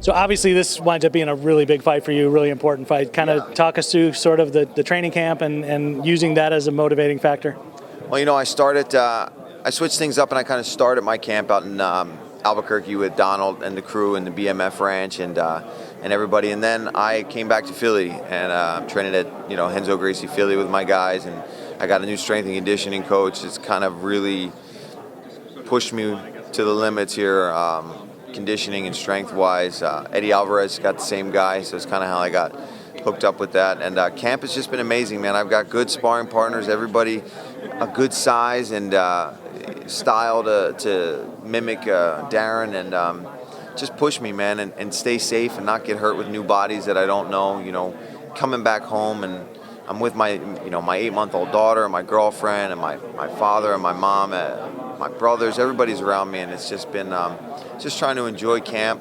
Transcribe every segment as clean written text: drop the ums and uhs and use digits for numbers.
So obviously this winds up being a really big fight for you, really important fight. Kind of talk us through sort of the training camp and using that as a motivating factor. Well, I switched things up and I kind of started my camp out in Albuquerque with Donald and the crew and the BMF ranch and everybody. And then I came back to Philly and I'm training at, Henzo Gracie Philly with my guys. And I got a new strength and conditioning coach. It's kind of really pushed me to the limits here. Conditioning and strength-wise. Eddie Alvarez got the same guy, so it's kind of how I got hooked up with that. And camp has just been amazing, man. I've got good sparring partners, everybody a good size and style to mimic Darren, and just push me, man, and stay safe and not get hurt with new bodies that I don't know. Coming back home, and I'm with my 8-month-old daughter and my girlfriend and my father and my mom, my brothers, everybody's around me, and it's just been just trying to enjoy camp.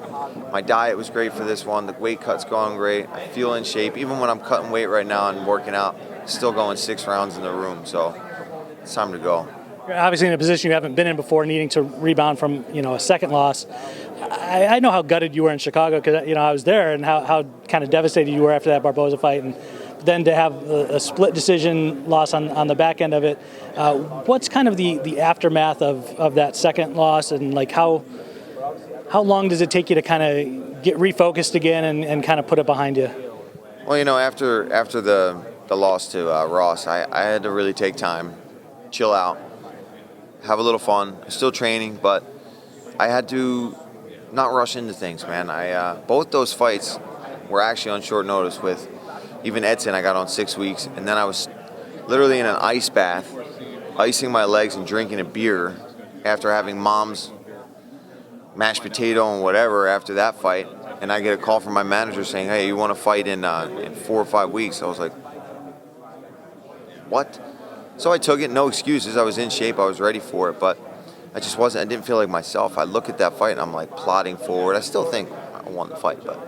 My diet was great for this one. The weight cut's going great. I feel in shape. Even when I'm cutting weight right now and working out, still going 6 rounds in the room. So it's time to go. You're obviously in a position you haven't been in before, needing to rebound from a second loss. I know how gutted you were in Chicago because I was there, and how kind of devastated you were after that Barboza fight, and then to have a split decision loss on the back end of it. What's kind of the aftermath of that second loss, and like how long does it take you to kind of get refocused again and kind of put it behind you? Well, after the loss to Ross, I had to really take time, chill out, have a little fun. I'm still training, but I had to not rush into things, man. Both those fights were actually on short notice. With even Edson, I got on 6 weeks, and then I was literally in an ice bath, icing my legs and drinking a beer after having Mom's mashed potato and whatever after that fight. And I get a call from my manager saying, "Hey, you want to fight in 4 or 5 weeks?" I was like, "What?" So I took it, no excuses. I was in shape, I was ready for it, but I didn't feel like myself. I look at that fight and I'm like plodding forward. I still think I won the fight, but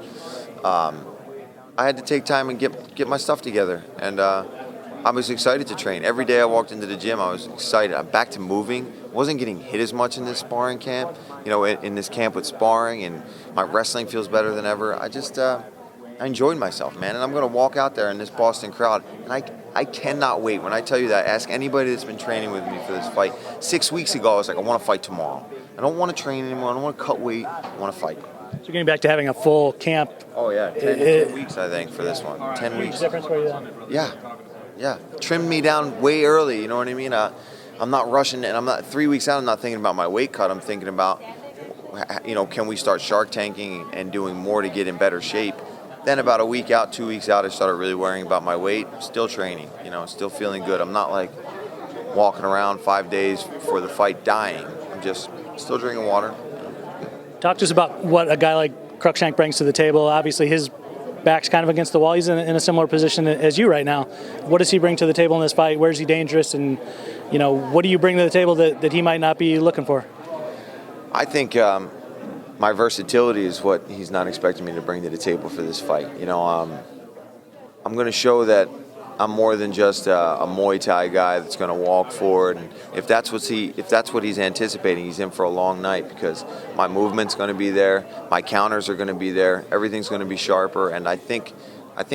I had to take time and get my stuff together. And I was excited to train. Every day I walked into the gym, I was excited. I'm back to moving. Wasn't getting hit as much in this sparring camp, in this camp with sparring, and my wrestling feels better than ever. I enjoyed myself, man, and I'm going to walk out there in this Boston crowd, and I cannot wait. When I tell you that, ask anybody that's been training with me for this fight. 6 weeks ago, I was like, I want to fight tomorrow. I don't want to train anymore. I don't want to cut weight. I want to fight. So you're getting back to having a full camp. Oh, yeah. 10 weeks, I think, for this one. 10 weeks. Huge difference for you then? Yeah. Trimmed me down way early, you know what I mean? I'm not rushing, and I'm not 3 weeks out. I'm not thinking about my weight cut. I'm thinking about, can we start shark tanking and doing more to get in better shape? Then about a week out, 2 weeks out, I started really worrying about my weight. Still training, still feeling good. I'm not like walking around 5 days before the fight dying. I'm just still drinking water. Talk to us about what a guy like Cruikshank brings to the table. Obviously, his back's kind of against the wall. He's in a similar position as you right now. What does he bring to the table in this fight? Where's he dangerous? And, what do you bring to the table that he might not be looking for? I think my versatility is what he's not expecting me to bring to the table for this fight. I'm going to show that I'm more than just a Muay Thai guy that's going to walk forward. And if that's what he's anticipating, he's in for a long night, because my movement's going to be there, my counters are going to be there, everything's going to be sharper, and I think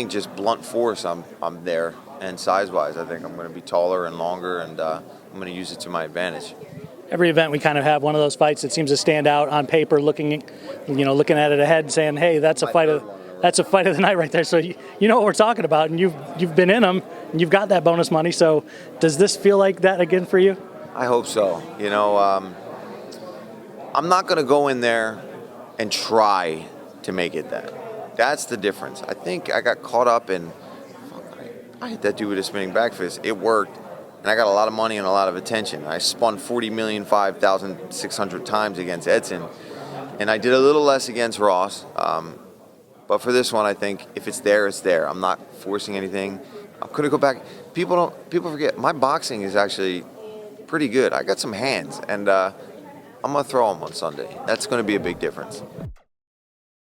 just blunt force, I'm there, and size-wise, I think I'm going to be taller and longer, and I'm going to use it to my advantage. Every event we kind of have one of those fights that seems to stand out on paper, looking at it ahead and saying, "Hey, that's a fight of the night right there." So you know what we're talking about, and you've been in them, and you've got that bonus money. So does this feel like that again for you? I hope so. I'm not going to go in there and try to make it that. That's the difference. I think I got caught up in, I hit that dude with a spinning back fist. It worked. And I got a lot of money and a lot of attention. I spun 40,005,600 times against Edson. And I did a little less against Ross. But for this one, I think if it's there, it's there. I'm not forcing anything. I'm going to go back. People forget, my boxing is actually pretty good. I got some hands, and I'm going to throw them on Sunday. That's going to be a big difference.